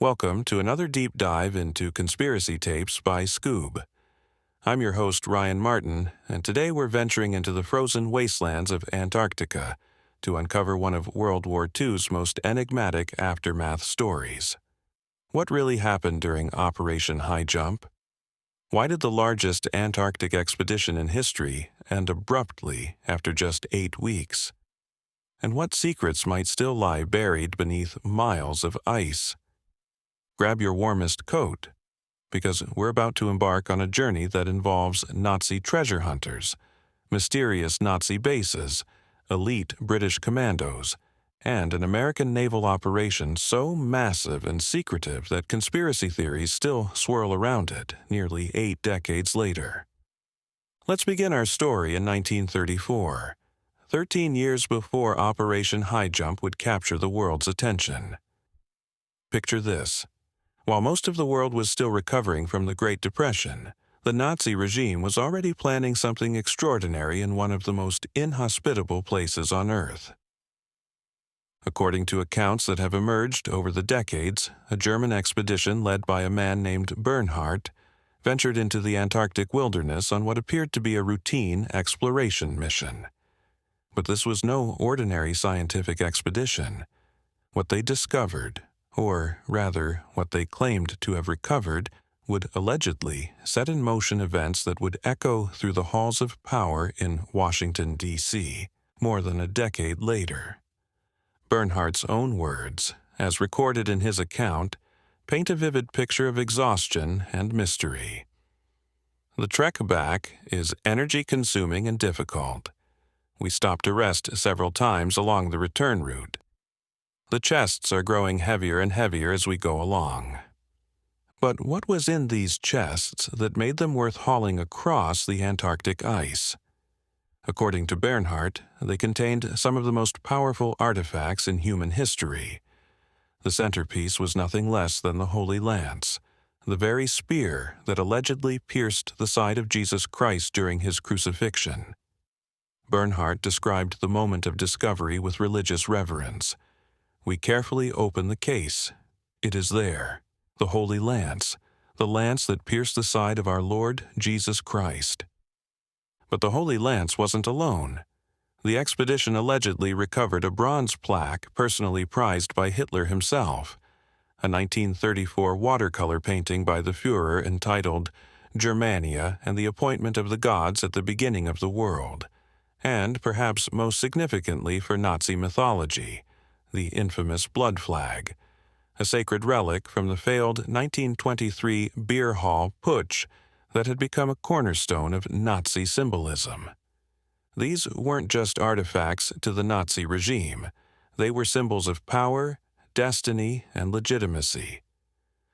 Welcome to another deep dive into conspiracy tapes by Skoob. I'm your host, Ryan Martin, and today we're venturing into the frozen wastelands of Antarctica to uncover one of World War II's most enigmatic aftermath stories. What really happened during Operation High Jump? Why did the largest Antarctic expedition in history end abruptly after just 8 weeks? And what secrets might still lie buried beneath miles of ice? Grab your warmest coat, because we're about to embark on a journey that involves Nazi treasure hunters, mysterious Nazi bases, elite British commandos, and an American naval operation so massive and secretive that conspiracy theories still swirl around it nearly 8 decades later. Let's begin our story in 1934, 13 years before Operation High Jump would capture the world's attention. Picture this. While most of the world was still recovering from the Great Depression, the Nazi regime was already planning something extraordinary in one of the most inhospitable places on Earth. According to accounts that have emerged over the decades, a German expedition led by a man named Bernhardt ventured into the Antarctic wilderness on what appeared to be a routine exploration mission. But this was no ordinary scientific expedition. What they discovered, or rather, what they claimed to have recovered, would allegedly set in motion events that would echo through the halls of power in Washington, D.C., more than a decade later. Bernhardt's own words, as recorded in his account, paint a vivid picture of exhaustion and mystery. The trek back is energy-consuming and difficult. We stop to rest several times along the return route. The chests are growing heavier and heavier as we go along. But what was in these chests that made them worth hauling across the Antarctic ice? According to Bernhardt, they contained some of the most powerful artifacts in human history. The centerpiece was nothing less than the Holy Lance, the very spear that allegedly pierced the side of Jesus Christ during his crucifixion. Bernhardt described the moment of discovery with religious reverence. We carefully open the case. It is there, the Holy Lance, the lance that pierced the side of our Lord Jesus Christ. But the Holy Lance wasn't alone. The expedition allegedly recovered a bronze plaque personally prized by Hitler himself, a 1934 watercolor painting by the Führer entitled Germania and the Appointment of the Gods at the Beginning of the World, and perhaps most significantly for Nazi mythology, the infamous blood flag, a sacred relic from the failed 1923 beer hall putsch that had become a cornerstone of Nazi symbolism. These weren't just artifacts to the Nazi regime. They were symbols of power, destiny, and legitimacy.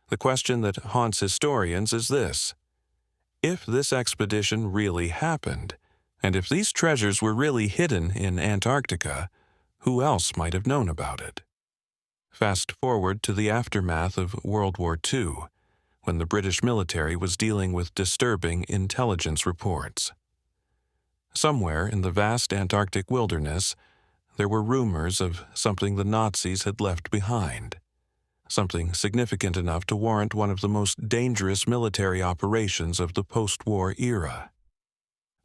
The question that haunts historians is this: if this expedition really happened, and if these treasures were really hidden in Antarctica, who else might have known about it? Fast forward to the aftermath of World War II, when the British military was dealing with disturbing intelligence reports. Somewhere in the vast Antarctic wilderness, there were rumors of something the Nazis had left behind, something significant enough to warrant one of the most dangerous military operations of the post-war era.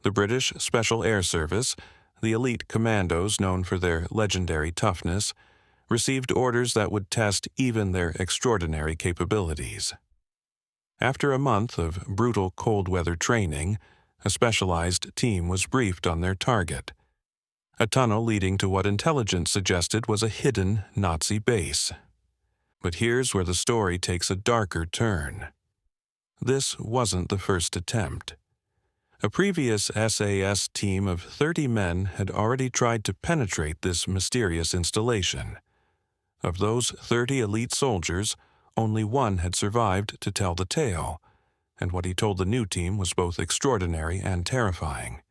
The British Special Air Service, the elite commandos known for their legendary toughness, received orders that would test even their extraordinary capabilities. After a month of brutal cold-weather training, a specialized team was briefed on their target, a tunnel leading to what intelligence suggested was a hidden Nazi base. But here's where the story takes a darker turn. This wasn't the first attempt. A previous SAS team of 30 men had already tried to penetrate this mysterious installation. Of those 30 elite soldiers, only one had survived to tell the tale, and what he told the new team was both extraordinary and terrifying.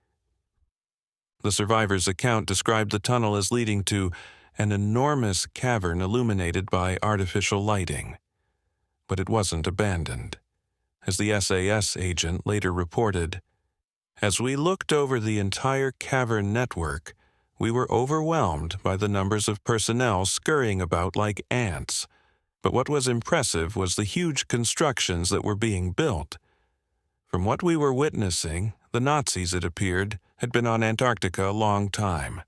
The survivor's account described the tunnel as leading to an enormous cavern illuminated by artificial lighting. But it wasn't abandoned. As the SAS agent later reported, "As we looked over the entire cavern network, we were overwhelmed by the numbers of personnel scurrying about like ants, But what was impressive was the huge constructions that were being built. From what we were witnessing, the Nazis, it appeared, had been on Antarctica a long time.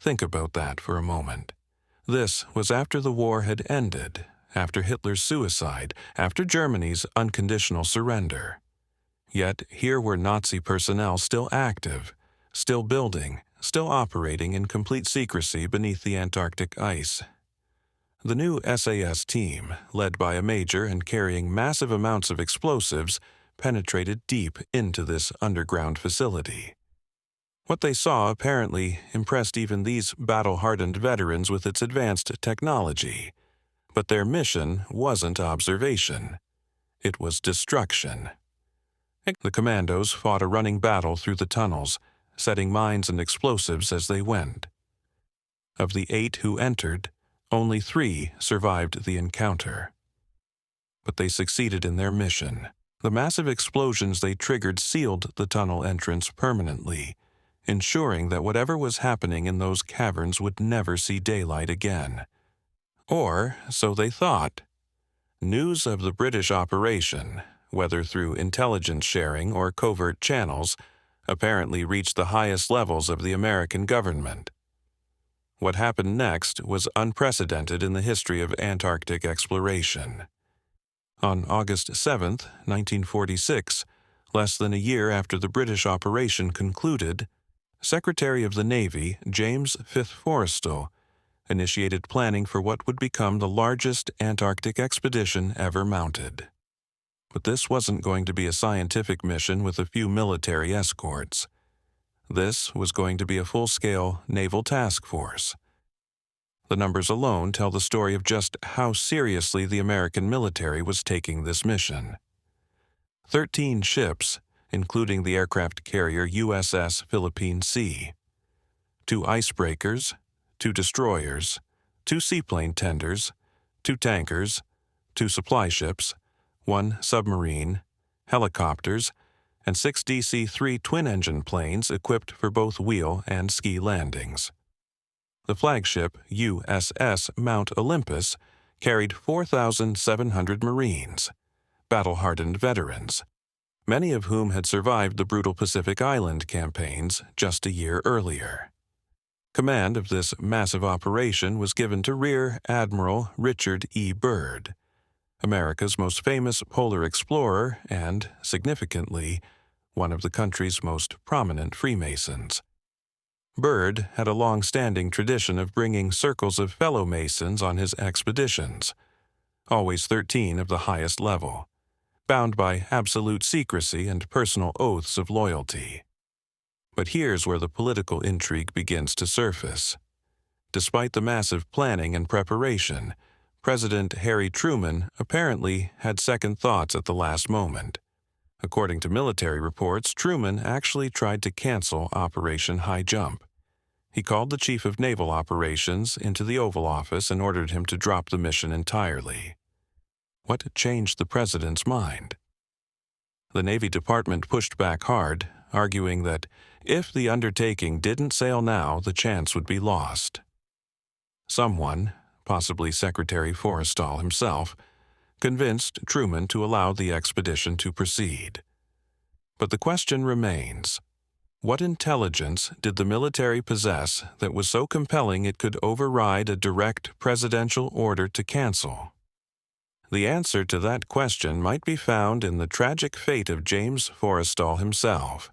Think about that for a moment. This was after the war had ended, after Hitler's suicide, after Germany's unconditional surrender. Yet here were Nazi personnel still active, still building, still operating in complete secrecy beneath the Antarctic ice. The new SAS team, led by a major and carrying massive amounts of explosives, penetrated deep into this underground facility. What they saw apparently impressed even these battle-hardened veterans with its advanced technology. But their mission wasn't observation. It was destruction. The commandos fought a running battle through the tunnels, setting mines and explosives as they went. Of the 8 who entered, only 3 survived the encounter. But they succeeded in their mission. The massive explosions they triggered sealed the tunnel entrance permanently, ensuring that whatever was happening in those caverns would never see daylight again. Or, so they thought. News of the British operation, whether through intelligence sharing or covert channels, apparently reached the highest levels of the American government. What happened next was unprecedented in the history of Antarctic exploration. On August 7, 1946, less than a year after the British operation concluded, Secretary of the Navy James Forrestal initiated planning for what would become the largest Antarctic expedition ever mounted. But this wasn't going to be a scientific mission with a few military escorts. This was going to be a full-scale naval task force. The numbers alone tell the story of just how seriously the American military was taking this mission. 13 ships, including the aircraft carrier USS Philippine Sea, 2 icebreakers, 2 destroyers, 2 seaplane tenders, 2 tankers, 2 supply ships, 1 submarine, helicopters, and 6 DC-3 twin-engine planes equipped for both wheel and ski landings. The flagship USS Mount Olympus carried 4,700 Marines, battle-hardened veterans, many of whom had survived the brutal Pacific Island campaigns just a year earlier. Command of this massive operation was given to Rear Admiral Richard E. Byrd, America's most famous polar explorer and, significantly, one of the country's most prominent Freemasons. Byrd had a long-standing tradition of bringing circles of fellow Masons on his expeditions, always 13 of the highest level, bound by absolute secrecy and personal oaths of loyalty. But here's where the political intrigue begins to surface. Despite the massive planning and preparation, President Harry Truman apparently had second thoughts at the last moment. According to military reports, Truman actually tried to cancel Operation High Jump. He called the Chief of Naval Operations into the Oval Office and ordered him to drop the mission entirely. What changed the president's mind? The Navy Department pushed back hard, arguing that if the undertaking didn't sail now, the chance would be lost. Someone, possibly Secretary Forrestal himself, convinced Truman to allow the expedition to proceed. But the question remains, what intelligence did the military possess that was so compelling it could override a direct presidential order to cancel? The answer to that question might be found in the tragic fate of James Forrestal himself.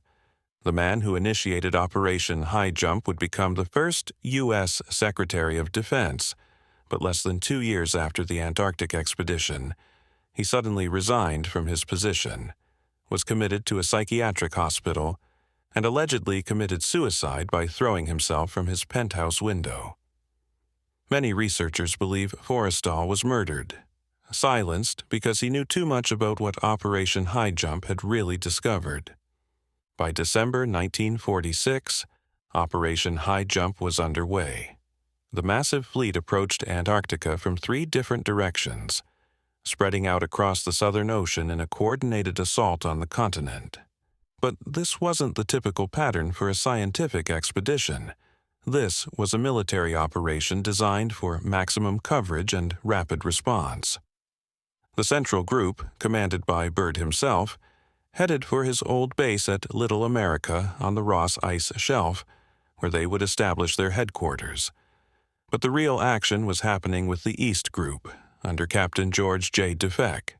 The man who initiated Operation High Jump would become the first U.S. Secretary of Defense, but less than 2 years after the Antarctic expedition, he suddenly resigned from his position, was committed to a psychiatric hospital, and allegedly committed suicide by throwing himself from his penthouse window. Many researchers believe Forrestal was murdered, silenced because he knew too much about what Operation High Jump had really discovered. By December 1946, Operation High Jump was underway. The massive fleet approached Antarctica from 3 different directions, spreading out across the Southern Ocean in a coordinated assault on the continent. But this wasn't the typical pattern for a scientific expedition. This was a military operation designed for maximum coverage and rapid response. The Central Group, commanded by Byrd himself, headed for his old base at Little America on the Ross Ice Shelf, where they would establish their headquarters. But the real action was happening with the East Group, under Captain George J. Dufek.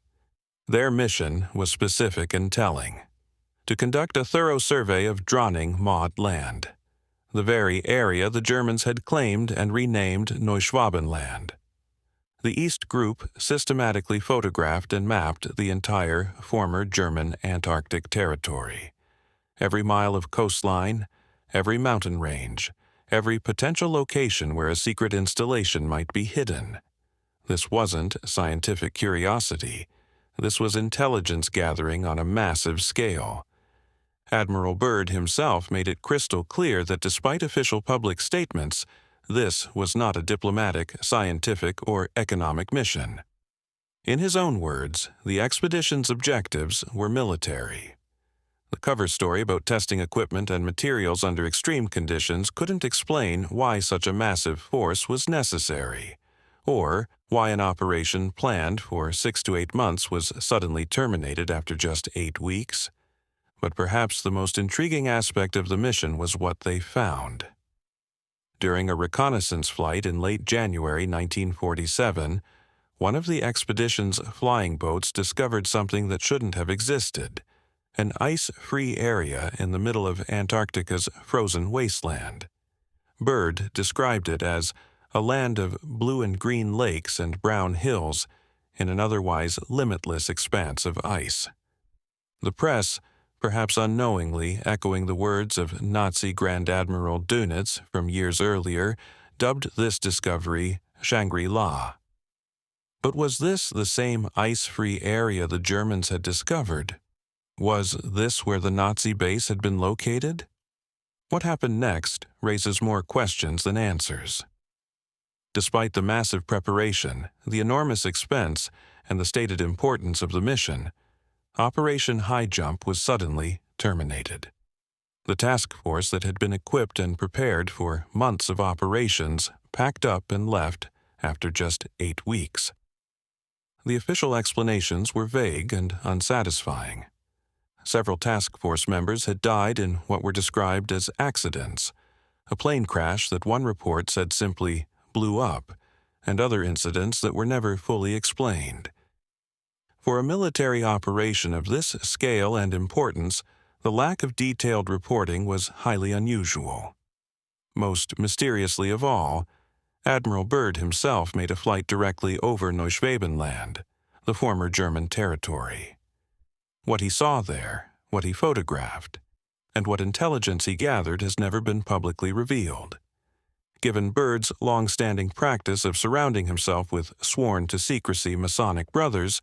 Their mission was specific and telling: to conduct a thorough survey of Dronning Maud Land, the very area the Germans had claimed and renamed Neuschwabenland. The East Group systematically photographed and mapped the entire former German Antarctic territory. Every mile of coastline, every mountain range, every potential location where a secret installation might be hidden. This wasn't scientific curiosity. This was intelligence gathering on a massive scale. Admiral Byrd himself made it crystal clear that despite official public statements, this was not a diplomatic, scientific, or economic mission. In his own words, the expedition's objectives were military. The cover story about testing equipment and materials under extreme conditions couldn't explain why such a massive force was necessary, or why an operation planned for 6 to 8 months was suddenly terminated after just 8 weeks. But perhaps the most intriguing aspect of the mission was what they found. During a reconnaissance flight in late January 1947, one of the expedition's flying boats discovered something that shouldn't have existed: an ice-free area in the middle of Antarctica's frozen wasteland. Byrd described it as a land of blue and green lakes and brown hills in an otherwise limitless expanse of ice. The press, perhaps unknowingly echoing the words of Nazi Grand Admiral Dönitz from years earlier, dubbed this discovery Shangri-La. But was this the same ice-free area the Germans had discovered? Was this where the Nazi base had been located? What happened next raises more questions than answers. Despite the massive preparation, the enormous expense, and the stated importance of the mission, Operation High Jump was suddenly terminated. The task force that had been equipped and prepared for months of operations packed up and left after just 8 weeks. The official explanations were vague and unsatisfying. Several task force members had died in what were described as accidents, a plane crash that one report said simply blew up, and other incidents that were never fully explained. For a military operation of this scale and importance, the lack of detailed reporting was highly unusual. Most mysteriously of all, Admiral Byrd himself made a flight directly over Neuschwabenland, the former German territory. What he saw there, what he photographed, and what intelligence he gathered has never been publicly revealed. Given Byrd's long-standing practice of surrounding himself with sworn-to-secrecy Masonic brothers,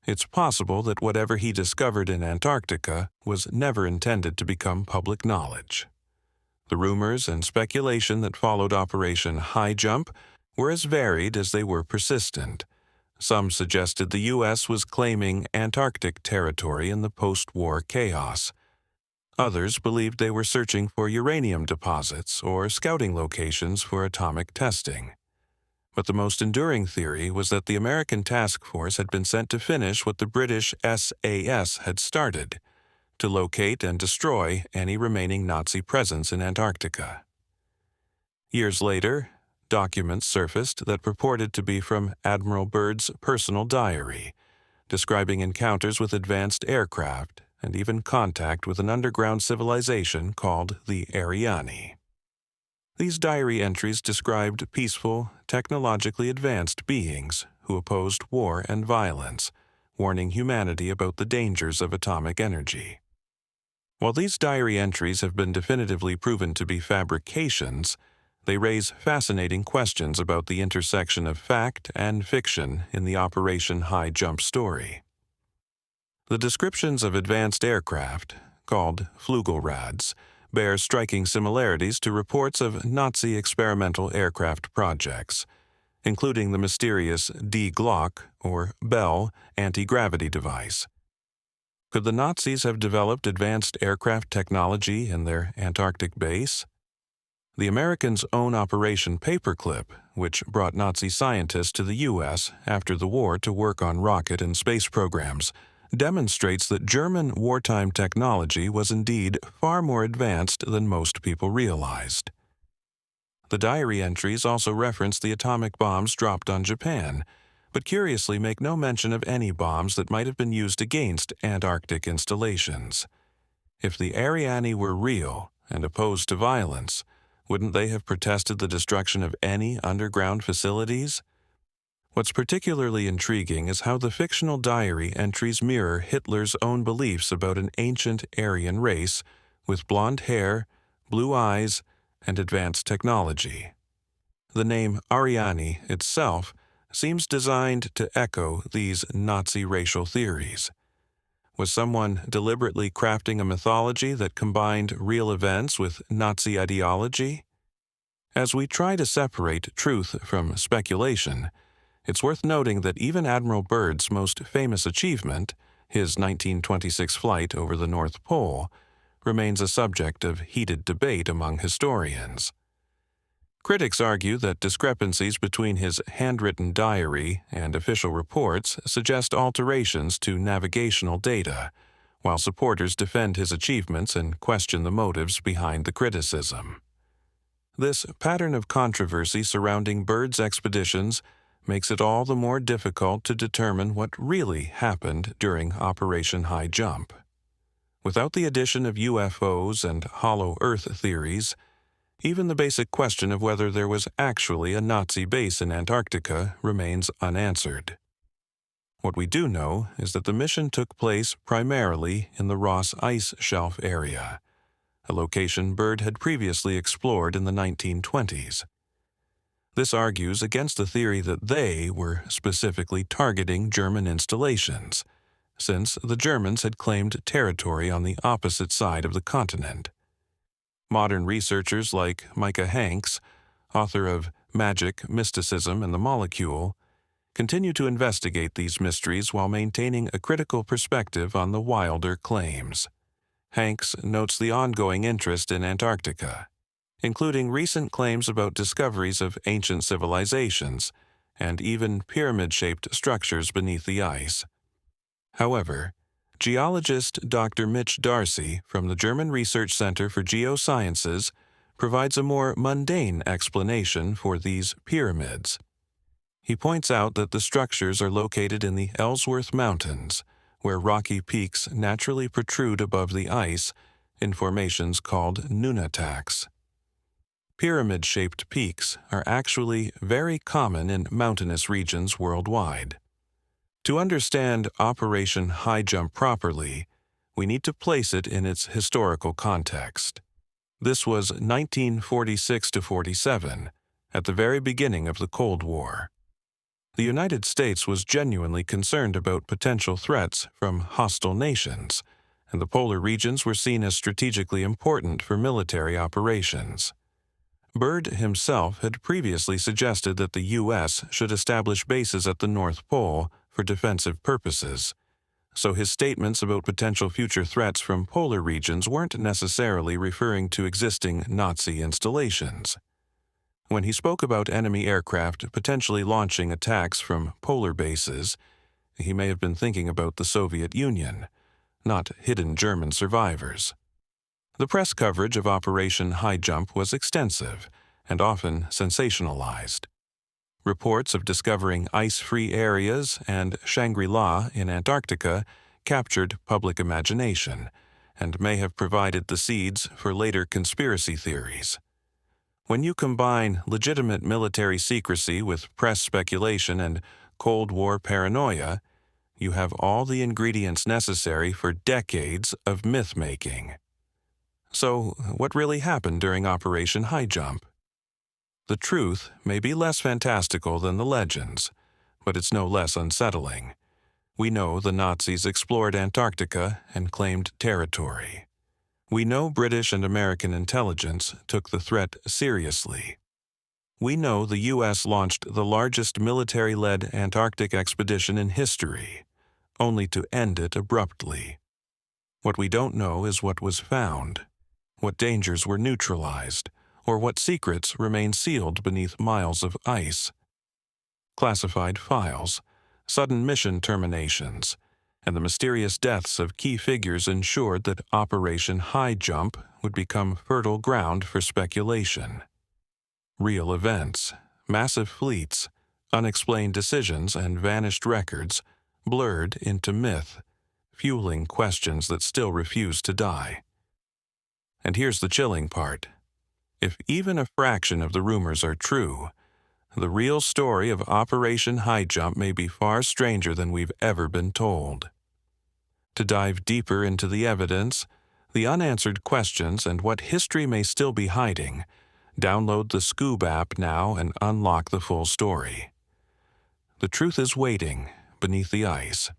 it's possible that whatever he discovered in Antarctica was never intended to become public knowledge. The rumors and speculation that followed Operation High Jump were as varied as they were persistent. Some suggested the U.S. was claiming Antarctic territory in the post-war chaos. Others believed they were searching for uranium deposits or scouting locations for atomic testing. But the most enduring theory was that the American task force had been sent to finish what the British SAS had started, to locate and destroy any remaining Nazi presence in Antarctica. Years later, documents surfaced that purported to be from Admiral Byrd's personal diary, describing encounters with advanced aircraft and even contact with an underground civilization called the Ariani. These diary entries described peaceful, technologically advanced beings who opposed war and violence, warning humanity about the dangers of atomic energy. While these diary entries have been definitively proven to be fabrications, they raise fascinating questions about the intersection of fact and fiction in the Operation High Jump story. The descriptions of advanced aircraft, called Flügelrads, bear striking similarities to reports of Nazi experimental aircraft projects, including the mysterious Die Glock, or Bell, anti-gravity device. Could the Nazis have developed advanced aircraft technology in their Antarctic base? The Americans' own Operation Paperclip, which brought Nazi scientists to the U.S. after the war to work on rocket and space programs, demonstrates that German wartime technology was indeed far more advanced than most people realized. The diary entries also reference the atomic bombs dropped on Japan, but curiously make no mention of any bombs that might have been used against Antarctic installations. If the Ariane were real and opposed to violence, wouldn't they have protested the destruction of any underground facilities? What's particularly intriguing is how the fictional diary entries mirror Hitler's own beliefs about an ancient Aryan race with blonde hair, blue eyes, and advanced technology. The name Ariane itself seems designed to echo these Nazi racial theories. Was someone deliberately crafting a mythology that combined real events with Nazi ideology? As we try to separate truth from speculation, it's worth noting that even Admiral Byrd's most famous achievement, his 1926 flight over the North Pole, remains a subject of heated debate among historians. Critics argue that discrepancies between his handwritten diary and official reports suggest alterations to navigational data, while supporters defend his achievements and question the motives behind the criticism. This pattern of controversy surrounding Byrd's expeditions makes it all the more difficult to determine what really happened during Operation High Jump. Without the addition of UFOs and hollow Earth theories, even the basic question of whether there was actually a Nazi base in Antarctica remains unanswered. What we do know is that the mission took place primarily in the Ross Ice Shelf area, a location Byrd had previously explored in the 1920s. This argues against the theory that they were specifically targeting German installations, since the Germans had claimed territory on the opposite side of the continent. Modern researchers like Micah Hanks, author of Magic, Mysticism, and the Molecule, continue to investigate these mysteries while maintaining a critical perspective on the wilder claims. Hanks notes the ongoing interest in Antarctica, including recent claims about discoveries of ancient civilizations and even pyramid-shaped structures beneath the ice. However, geologist Dr. Mitch Darcy from the German Research Center for Geosciences provides a more mundane explanation for these pyramids. He points out that the structures are located in the Ellsworth Mountains, where rocky peaks naturally protrude above the ice in formations called nunataks. Pyramid-shaped peaks are actually very common in mountainous regions worldwide. To understand Operation High Jump properly, we need to place it in its historical context. This was 1946–47, at the very beginning of the Cold War. The United States was genuinely concerned about potential threats from hostile nations, and the polar regions were seen as strategically important for military operations. Byrd himself had previously suggested that the U.S. should establish bases at the North Pole for defensive purposes, so his statements about potential future threats from polar regions weren't necessarily referring to existing Nazi installations. When he spoke about enemy aircraft potentially launching attacks from polar bases, he may have been thinking about the Soviet Union, not hidden German survivors. The press coverage of Operation High Jump was extensive and often sensationalized. Reports of discovering ice-free areas and Shangri-La in Antarctica captured public imagination and may have provided the seeds for later conspiracy theories. When you combine legitimate military secrecy with press speculation and Cold War paranoia, you have all the ingredients necessary for decades of myth-making. So, what really happened during Operation High Jump? The truth may be less fantastical than the legends, but it's no less unsettling. We know the Nazis explored Antarctica and claimed territory. We know British and American intelligence took the threat seriously. We know the U.S. launched the largest military-led Antarctic expedition in history, only to end it abruptly. What we don't know is what was found, what dangers were neutralized, or what secrets remain sealed beneath miles of ice. Classified files, sudden mission terminations, and the mysterious deaths of key figures ensured that Operation High Jump would become fertile ground for speculation. Real events, massive fleets, unexplained decisions, and vanished records blurred into myth, fueling questions that still refuse to die. And here's the chilling part. If even a fraction of the rumors are true, the real story of Operation High Jump may be far stranger than we've ever been told. To dive deeper into the evidence, the unanswered questions, and what history may still be hiding, download the Skoob app now and unlock the full story. The truth is waiting beneath the ice.